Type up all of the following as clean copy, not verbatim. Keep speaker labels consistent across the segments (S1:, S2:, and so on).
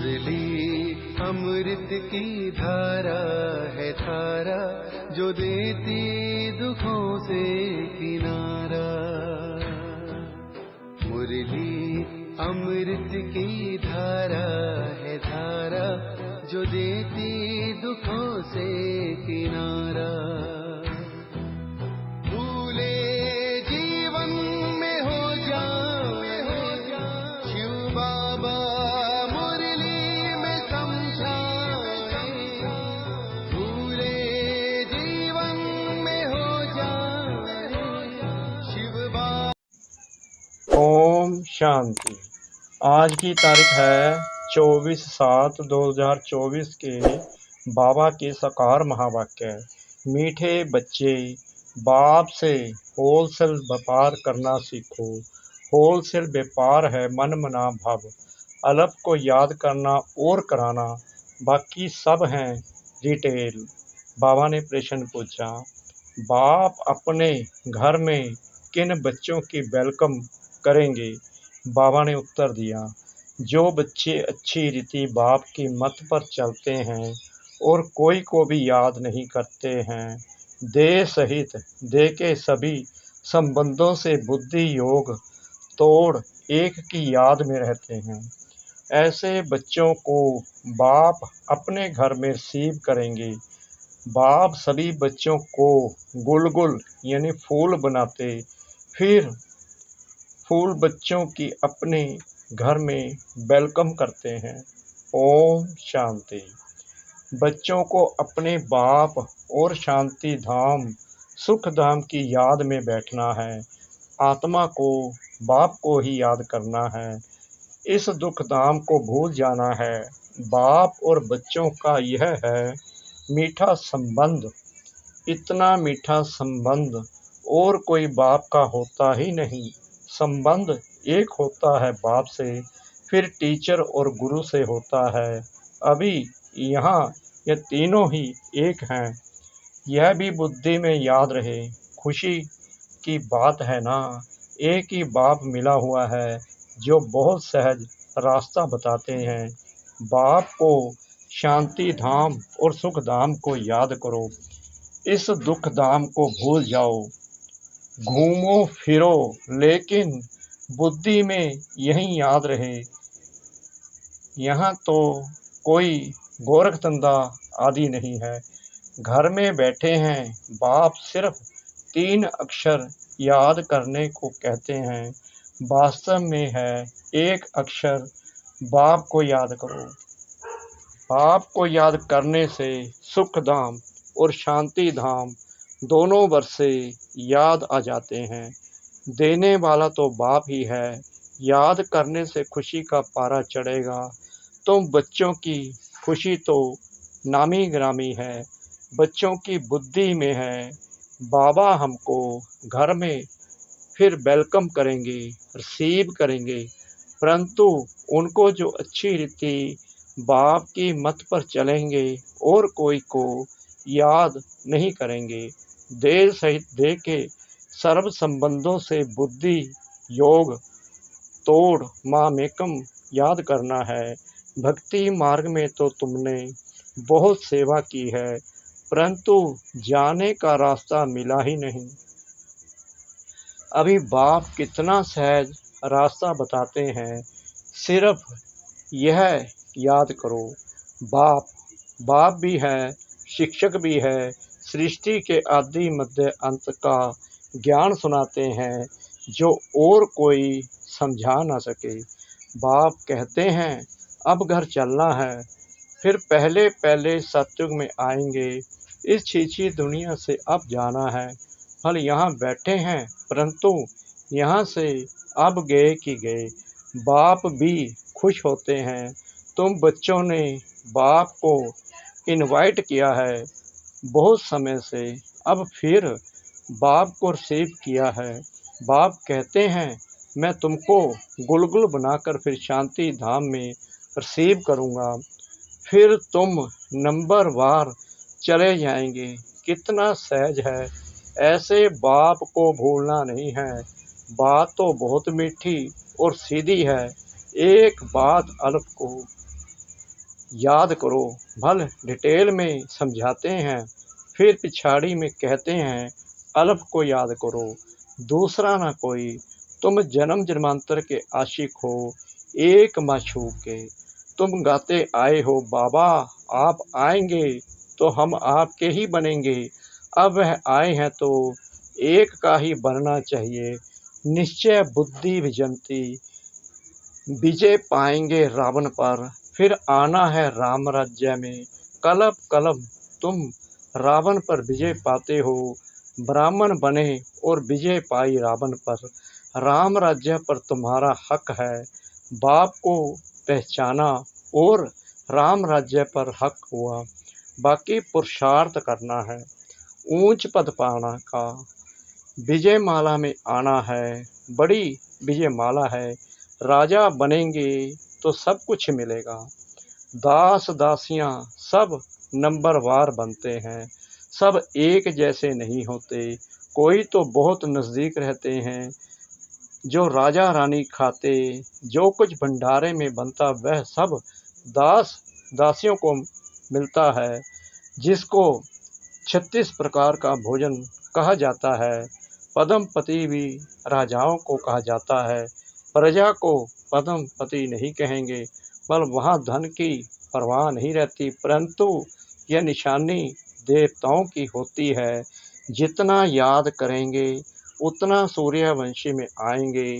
S1: मुरली अमृत की धारा है धारा, जो देती दुखों से किनारा। मुरली अमृत की धारा है धारा, जो देती दुखों से किनारा। भूले जीवन में हो जाए शिव बाबा मुरली में समझाए। भूले जीवन में हो जाए शिव बाबा।
S2: ओम शांति। आज की तारीख है 24/7/2024 के बाबा के साकार महावाक्य। मीठे बच्चे, बाप से होलसेल व्यापार करना सीखो। होलसेल व्यापार है मन मना भाव, अल्प को याद करना और कराना, बाकी सब हैं रिटेल। बाबा ने प्रश्न पूछा, बाप अपने घर में किन बच्चों की वेलकम करेंगे? बाबा ने उत्तर दिया, जो बच्चे अच्छी रीति बाप की मत पर चलते हैं और कोई को भी याद नहीं करते हैं, देह सहित देह के सभी संबंधों से बुद्धि योग तोड़ एक की याद में रहते हैं। ऐसे बच्चों को बाप अपने घर में रिसीव करेंगे। बाप सभी बच्चों को गुलगुल यानी फूल बनाते, फिर फूल बच्चों की अपने घर में वेलकम करते हैं। ओम शांति। बच्चों को अपने बाप और शांति धाम सुख धाम की याद में बैठना है। आत्मा को बाप को ही याद करना है। इस दुख धाम को भूल जाना है। बाप और बच्चों का यह है मीठा संबंध। इतना मीठा संबंध और कोई बाप का होता ही नहीं। संबंध एक होता है बाप से, फिर टीचर और गुरु से होता है। अभी यहाँ ये तीनों ही एक हैं। यह भी बुद्धि में याद रहे। खुशी की बात है ना, एक ही बाप मिला हुआ है जो बहुत सहज रास्ता बताते हैं। बाप को शांति धाम और सुख धाम को याद करो। इस दुख धाम को भूल जाओ। घूमो फिरो लेकिन बुद्धि में यही याद रहे। यहाँ तो कोई गोरखधंधा आदि नहीं है। घर में बैठे हैं, बाप सिर्फ 3 अक्षर याद करने को कहते हैं। वास्तव में है एक अक्षर, बाप को याद करो। बाप को याद करने से सुख धाम और शांति धाम दोनों वर्षे याद आ जाते हैं। देने वाला तो बाप ही है। याद करने से खुशी का पारा चढ़ेगा। तुम बच्चों की खुशी तो नामी ग्रामी है, बच्चों की बुद्धि में है। बाबा हमको घर में फिर वेलकम करेंगे, रिसीव करेंगे, परंतु उनको जो अच्छी रीति बाप की मत पर चलेंगे और कोई को याद नहीं करेंगे। देह सहित देह के सर्व संबंधों से बुद्धि योग तोड़ मामेकम याद करना है। भक्ति मार्ग में तो तुमने बहुत सेवा की है, परंतु जाने का रास्ता मिला ही नहीं। अभी बाप कितना सहज रास्ता बताते हैं, सिर्फ यह याद करो। बाप भी है, शिक्षक भी है, सृष्टि के आदि मध्य अंत का ज्ञान सुनाते हैं जो और कोई समझा ना सके। बाप कहते हैं अब घर चलना है, फिर पहले सतयुग में आएंगे। इस छीछी दुनिया से अब जाना है। फल यहाँ बैठे हैं, परंतु यहाँ से अब गए कि गए। बाप भी खुश होते हैं। तुम बच्चों ने बाप को इनवाइट किया है बहुत समय से, अब फिर बाप को रिसीव किया है। बाप कहते हैं मैं तुमको गुलगुल बनाकर फिर शांति धाम में रिसीव करूँगा, फिर तुम नंबर वार चले जाएंगे। कितना सहज है। ऐसे बाप को भूलना नहीं है। बात तो बहुत मीठी और सीधी है। एक बात अल्प को याद करो, भल डिटेल में समझाते हैं, फिर पिछाड़ी में कहते हैं अल्प को याद करो, दूसरा न कोई, तुम जन्म जन्मांतर के आशिक हो, एक माशूक के। तुम गाते आए हो बाबा, आप आएंगे तो हम आपके ही बनेंगे, अब वह आए हैं तो एक का ही बनना चाहिए, निश्चय बुद्धि विजंती, विजय पाएंगे रावण पर, फिर आना है राम राज्य में, कलप कलप तुम रावण पर विजय पाते हो, ब्राह्मण बने और विजय पाई रावण पर, राम राज्य पर तुम्हारा हक है, बाप को पहचाना और राम राज्य पर हक हुआ, बाकी पुरुषार्थ करना है, ऊंच पद पाना का, विजय माला में आना है, बड़ी विजय माला है, राजा बनेंगे तो सब कुछ मिलेगा, दास दासियां सब नंबरवार बनते हैं, सब एक जैसे नहीं होते, कोई तो बहुत नज़दीक रहते हैं, जो राजा रानी खाते, जो कुछ भंडारे में बनता वह सब दास दासियों को मिलता है, जिसको 36 प्रकार का भोजन कहा जाता है, पद्मपति भी राजाओं को कहा जाता है, प्रजा को पद्मपति नहीं कहेंगे, पर वहाँ धन की परवाह नहीं रहती, परंतु यह निशानी देवताओं की होती है, जितना याद करेंगे उतना सूर्यवंशी में आएंगे,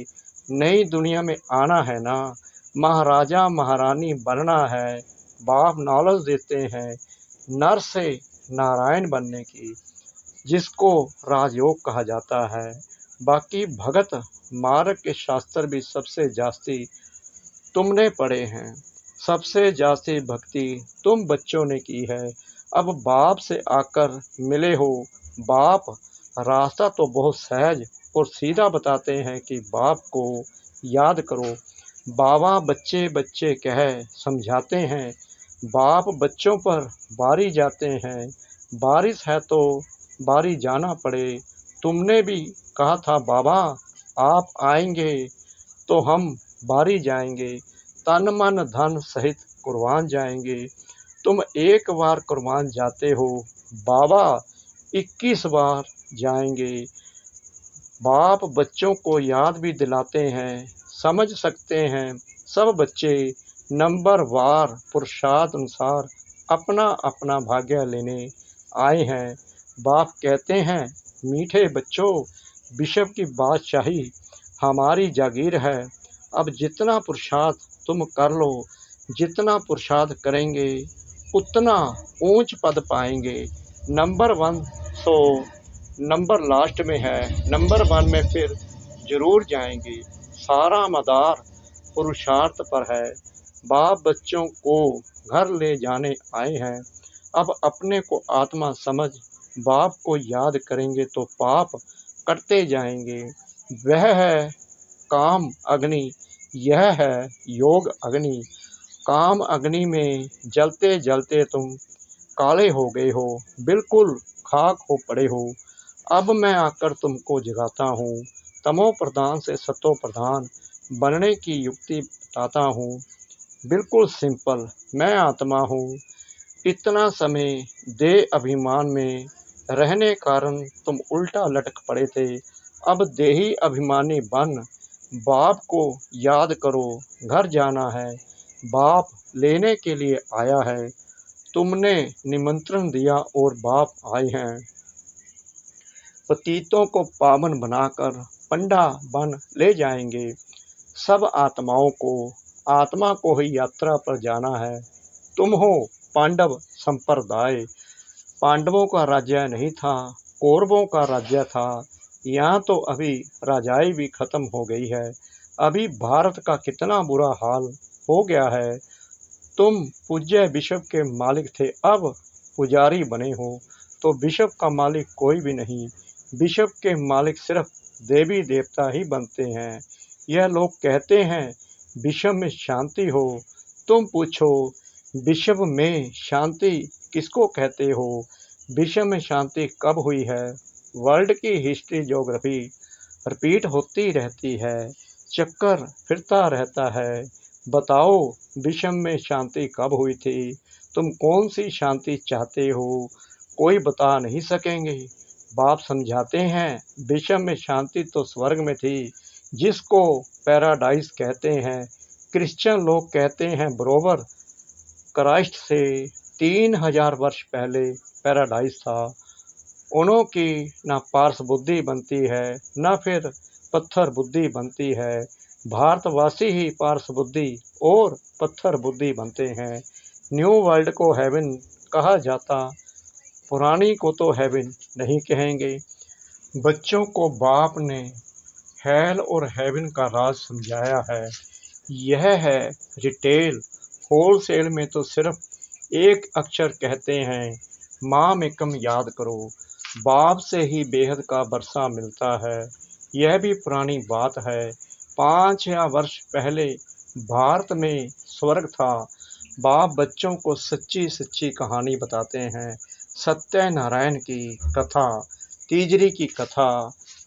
S2: नई दुनिया में आना है ना, महाराजा महारानी बनना है, बाप नॉलेज देते हैं नर से नारायण बनने की, जिसको राजयोग कहा जाता है, बाकी भगत मार्ग के शास्त्र भी सबसे जास्ती तुमने पढ़े हैं, सबसे जास्ती भक्ति तुम बच्चों ने की है, अब बाप से आकर मिले हो, बाप रास्ता तो बहुत सहज और सीधा बताते हैं कि बाप को याद करो, बाबा बच्चे बच्चे कह समझाते हैं, बाप बच्चों पर बारी जाते हैं, बारिश है तो बारी जाना पड़े, तुमने भी कहा था बाबा आप आएंगे तो हम बारी जाएंगे, तन मन धन सहित कुर्बान जाएंगे, तुम एक बार कुर्बान जाते हो, बाबा 21 बार जाएंगे, बाप बच्चों को याद भी दिलाते हैं, समझ सकते हैं सब बच्चे नंबर वार पुरुषार्थ अनुसार अपना अपना भाग्य लेने आए हैं, बाप कहते हैं मीठे बच्चों, विश्व की बादशाही हमारी जागीर है, अब जितना पुरुषार्थ तुम कर लो, जितना पुरुषार्थ करेंगे उतना ऊंच पद पाएंगे, नंबर 1 सो नंबर लास्ट में है, नंबर 1 में फिर जरूर जाएंगे, सारा मदार पुरुषार्थ पर है, बाप बच्चों को घर ले जाने आए हैं, अब अपने को आत्मा समझ बाप को याद करेंगे तो पाप कटते जाएंगे, वह है काम अग्नि, यह है योग अग्नि, काम अग्नि में जलते जलते तुम काले हो गए हो, बिल्कुल खाक हो पड़े हो, अब मैं आकर तुमको जगाता हूँ, तमो प्रधान से सतो प्रधान बनने की युक्ति बताता हूँ, बिल्कुल सिंपल, मैं आत्मा हूँ, इतना समय देह अभिमान में रहने कारण तुम उल्टा लटक पड़े थे, अब देही अभिमानी बन बाप को याद करो, घर जाना है, बाप लेने के लिए आया है, तुमने निमंत्रण दिया और बाप आए हैं, पतितों को पावन बनाकर पंडा बन ले जाएंगे, सब आत्माओं को आत्मा को ही यात्रा पर जाना है, तुम हो पांडव संप्रदाय, पांडवों का राज्य नहीं था, कौरवों का राज्य था, यहाँ तो अभी राजाई भी खत्म हो गई है, अभी भारत का कितना बुरा हाल हो गया है, तुम पूज्य विश्व के मालिक थे, अब पुजारी बने हो, तो विश्व का मालिक कोई भी नहीं, विश्व के मालिक सिर्फ देवी देवता ही बनते हैं, यह लोग कहते हैं विश्व में शांति हो, तुम पूछो विश्व में शांति किसको कहते हो, विश्व में शांति कब हुई है, वर्ल्ड की हिस्ट्री ज्योग्राफी रिपीट होती रहती है, चक्कर फिरता रहता है, बताओ विषम में शांति कब हुई थी? तुम कौन सी शांति चाहते हो? कोई बता नहीं सकेंगे। बाप समझाते हैं, विषम में शांति तो स्वर्ग में थी, जिसको पैराडाइज कहते हैं। क्रिश्चियन लोग कहते हैं बरोबर क्राइस्ट से 3000 वर्ष पहले पैराडाइज था। उन्हों की न पार्स बुद्धि बनती है, न फिर पत्थर बुद्धि बनती है। भारतवासी ही पार्स बुद्धि और पत्थर बुद्धि बनते हैं। न्यू वर्ल्ड को हेवन कहा जाता, पुरानी को तो हेवन नहीं कहेंगे। बच्चों को बाप ने हेल और हेवन का राज समझाया है। यह है रिटेल। होलसेल में तो सिर्फ एक अक्षर कहते हैं, माम एकम याद करो। बाप से ही बेहद का बरसा मिलता है। यह भी पुरानी बात है। 5 वर्ष पहले भारत में स्वर्ग था। बाप बच्चों को सच्ची सच्ची कहानी बताते हैं। सत्यनारायण की कथा, तीजरी की कथा,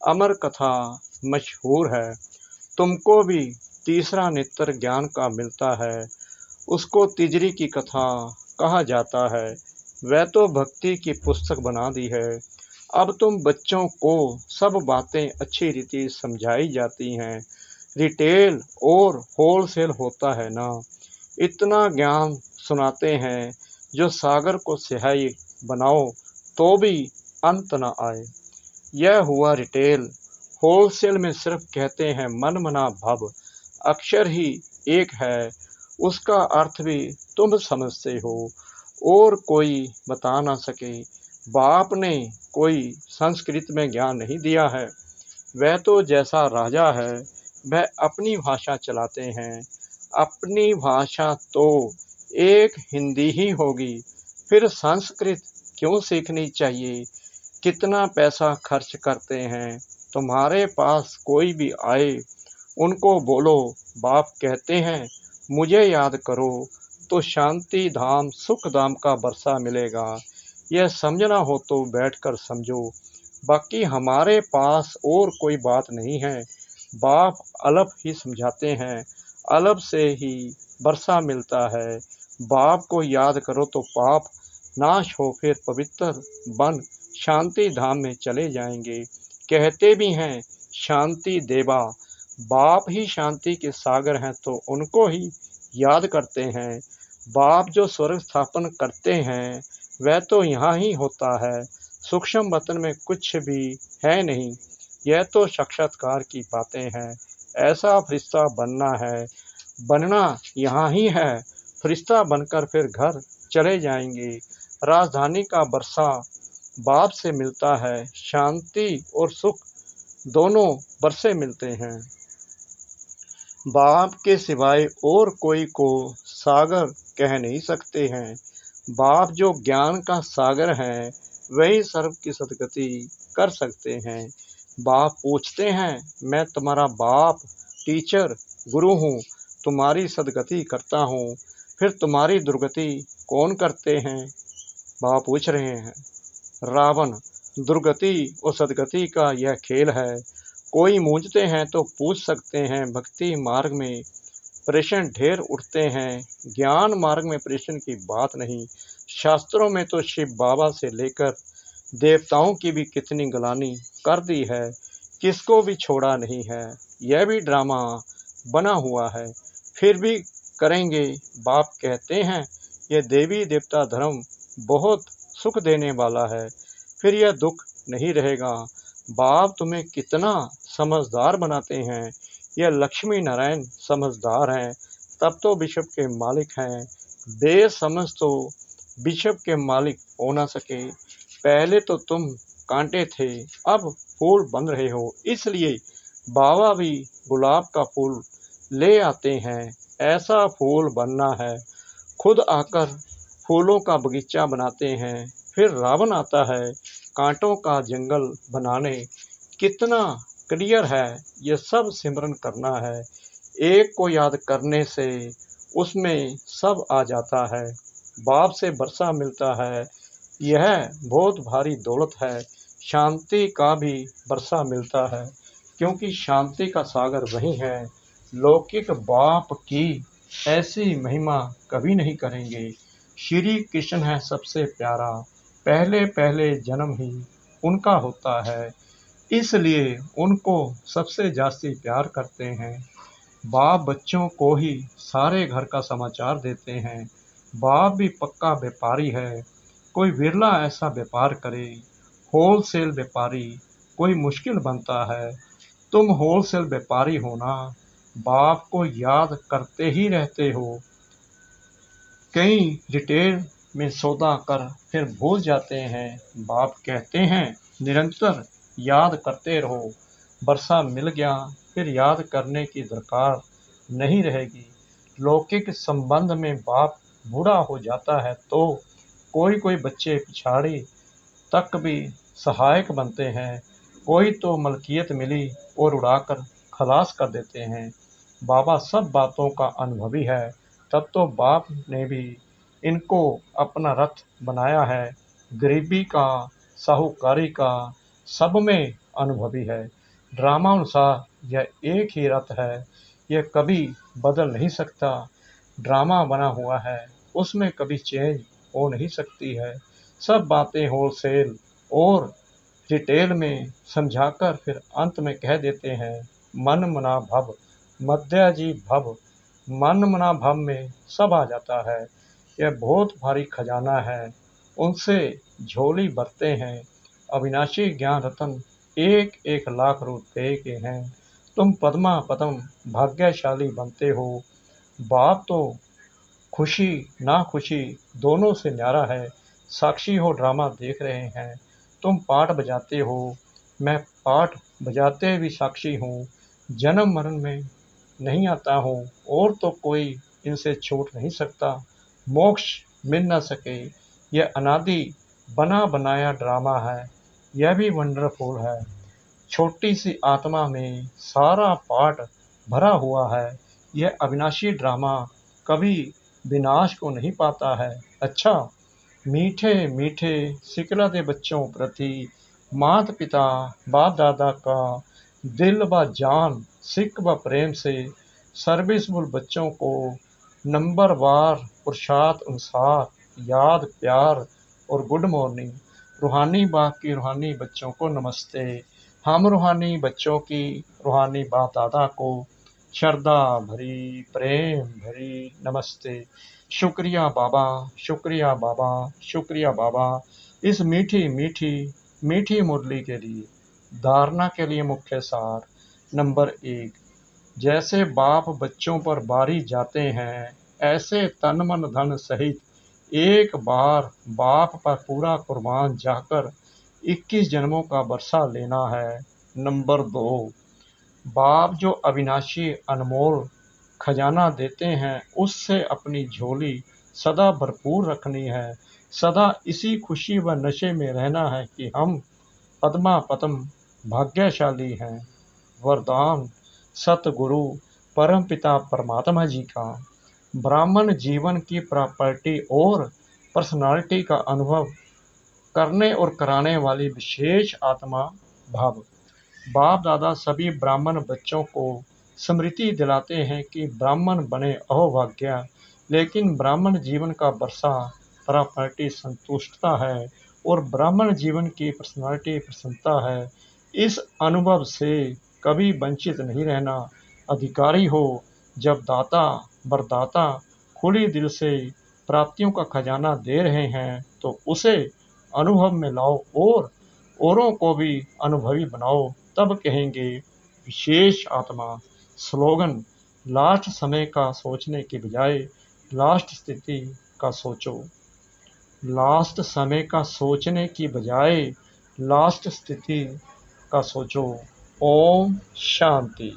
S2: अमर कथा मशहूर है। तुमको भी तीसरा नेत्र ज्ञान का मिलता है, उसको तिजरी की कथा कहा जाता है। वह तो भक्ति की पुस्तक बना दी है। अब तुम बच्चों को सब बातें अच्छी रीति समझाई जाती हैं। रिटेल और होलसेल होता है ना। इतना ज्ञान सुनाते हैं जो सागर को स्याही बनाओ तो भी अंत न आए। यह हुआ रिटेल। होलसेल में सिर्फ कहते हैं मन मना भव। अक्षर ही एक है, उसका अर्थ भी तुम समझते हो और कोई बता ना सके। बाप ने कोई संस्कृत में ज्ञान नहीं दिया है। वह तो जैसा राजा है वह अपनी भाषा चलाते हैं। अपनी भाषा तो एक हिंदी ही होगी, फिर संस्कृत क्यों सीखनी चाहिए? कितना पैसा खर्च करते हैं। तुम्हारे पास कोई भी आए, उनको बोलो बाप कहते हैं मुझे याद करो, तो शांति धाम सुख धाम का बरसा मिलेगा। यह समझना हो तो बैठकर समझो। बाकी हमारे पास और कोई बात नहीं है। बाप अलग ही समझाते हैं, अलग से ही बरसा मिलता है। बाप को याद करो तो पाप नाश हो, फिर पवित्र बन शांति धाम में चले जाएंगे। कहते भी हैं शांति देवा। बाप ही शांति के सागर हैं, तो उनको ही याद करते हैं। बाप जो स्वर्ग स्थापन करते हैं वह तो यहाँ ही होता है। सूक्ष्म वतन में कुछ भी है नहीं। यह तो साक्षात्कार की बातें हैं। ऐसा फरिश्ता बनना है, बनना यहाँ ही है। फरिश्ता बनकर फिर घर चले जाएंगे। राजधानी का बरसा बाप से मिलता है। शांति और सुख दोनों बरसे मिलते हैं। बाप के सिवाय और कोई को सागर कह नहीं सकते हैं। बाप जो ज्ञान का सागर है वही सर्व की सदगति कर सकते हैं। बाप पूछते हैं मैं तुम्हारा बाप, टीचर, गुरु हूँ, तुम्हारी सदगति करता हूँ, फिर तुम्हारी दुर्गति कौन करते हैं? बाप पूछ रहे हैं। रावण, दुर्गति और सदगति का यह खेल है। कोई मूंझते हैं तो पूछ सकते हैं। भक्ति मार्ग में प्रश्न ढेर उठते हैं, ज्ञान मार्ग में प्रश्न की बात नहीं। शास्त्रों में तो शिव बाबा से लेकर देवताओं की भी कितनी गलानी कर दी है, किसको भी छोड़ा नहीं है। यह भी ड्रामा बना हुआ है, फिर भी करेंगे। बाप कहते हैं यह देवी देवता धर्म बहुत सुख देने वाला है, फिर यह दुख नहीं रहेगा। बाप तुम्हें कितना समझदार बनाते हैं। यह लक्ष्मी नारायण समझदार हैं, तब तो बिशप के मालिक हैं। बेसमझ तो बिशप के मालिक हो ना सके। पहले तो तुम कांटे थे, अब फूल बन रहे हो, इसलिए बाबा भी गुलाब का फूल ले आते हैं। ऐसा फूल बनना है। खुद आकर फूलों का बगीचा बनाते हैं। फिर रावण आता है कांटों का जंगल बनाने। कितना क्लियर है। यह सब सिमरन करना है। एक को याद करने से उसमें सब आ जाता है। बाप से बरसा मिलता है। यह बहुत भारी दौलत है। शांति का भी बरसा मिलता है, क्योंकि शांति का सागर वही है। लौकिक बाप की ऐसी महिमा कभी नहीं करेंगे। श्री कृष्ण है सबसे प्यारा, पहले पहले जन्म ही उनका होता है, इसलिए उनको सबसे जास्ती प्यार करते हैं। बाप बच्चों को ही सारे घर का समाचार देते हैं। बाप भी पक्का व्यापारी है, कोई विरला ऐसा व्यापार करे। होलसेल व्यापारी कोई मुश्किल बनता है। तुम होलसेल व्यापारी हो ना, बाप को याद करते ही रहते हो। कई रिटेल में सौदा कर फिर भूल जाते हैं। बाप कहते हैं निरंतर याद करते रहो। वर्षा मिल गया फिर याद करने की दरकार नहीं रहेगी। लौकिक संबंध में बाप बूढ़ा हो जाता है तो कोई कोई बच्चे पिछाड़ी तक भी सहायक बनते हैं। कोई तो मलकियत मिली और उड़ाकर खलास कर देते हैं। बाबा सब बातों का अनुभवी है, तब तो बाप ने भी इनको अपना रथ बनाया है। गरीबी का, साहूकारी का, सब में अनुभवी है। ड्रामानुसार यह एक ही रथ है, यह कभी बदल नहीं सकता। ड्रामा बना हुआ है, उसमें कभी चेंज हो नहीं सकती है। सब बातें होलसेल और रिटेल में समझाकर फिर अंत में कह देते हैं मन मना भव, मध्याजी भव। मन मना भव में सब आ जाता है। यह बहुत भारी खजाना है, उनसे झोली भरते हैं। अविनाशी ज्ञान रतन एक एक लाख रुपए के हैं। तुम पद्मा पद्म भाग्यशाली बनते हो। बाप तो खुशी ना खुशी दोनों से न्यारा है। साक्षी हो, ड्रामा देख रहे हैं। तुम पाठ बजाते हो, मैं पाठ बजाते भी साक्षी हूँ। जन्म मरण में नहीं आता हूँ और तो कोई इनसे छूट नहीं सकता। मोक्ष मिल न सके, यह अनादि बना बनाया ड्रामा है। यह भी वंडरफुल है। छोटी सी आत्मा में सारा पाठ भरा हुआ है। यह अविनाशी ड्रामा कभी विनाश को नहीं पाता है। अच्छा, मीठे मीठे सिकलते बच्चों प्रति माता पिता बाप दादा का दिल व जान सिक व प्रेम से सर्विसबुल बच्चों को नंबरवार पुरुषार्थ अनुसार याद प्यार और गुड मॉर्निंग। रूहानी बाप की रूहानी बच्चों को नमस्ते। हम रूहानी बच्चों की रूहानी बाप दादा को श्रद्धा भरी प्रेम भरी नमस्ते। शुक्रिया बाबा, शुक्रिया बाबा, शुक्रिया बाबा, इस मीठी मीठी मीठी मुरली के लिए। धारणा के लिए मुख्य सार। नंबर 1, जैसे बाप बच्चों पर बारी जाते हैं, ऐसे तन मन धन सहित एक बार बाप पर पूरा कुर्बान जाकर 21 जन्मों का बरसा लेना है। नंबर 2, बाप जो अविनाशी अनमोल खजाना देते हैं, उससे अपनी झोली सदा भरपूर रखनी है। सदा इसी खुशी व नशे में रहना है कि हम पद्मा पद्म भाग्यशाली हैं। वरदान सतगुरु परमपिता परमात्मा जी का। ब्राह्मण जीवन की प्रॉपर्टी और पर्सनालिटी का अनुभव करने और कराने वाली विशेष आत्मा भाव। बाप दादा सभी ब्राह्मण बच्चों को स्मृति दिलाते हैं कि ब्राह्मण बने अहोभाग्य, लेकिन ब्राह्मण जीवन का वर्षा प्रॉपर्टी संतुष्टता है और ब्राह्मण जीवन की पर्सनालिटी प्रसन्नता है। इस अनुभव से कभी वंचित नहीं रहना। अधिकारी हो, जब दाता वरदाता खुली दिल से प्राप्तियों का खजाना दे रहे हैं तो उसे अनुभव में लाओ और औरों को भी अनुभवी बनाओ, तब कहेंगे विशेष आत्मा। स्लोगन, लास्ट समय का सोचने के बजाय लास्ट स्थिति का सोचो। लास्ट समय का सोचने की बजाय लास्ट स्थिति का सोचो। ओम शांति।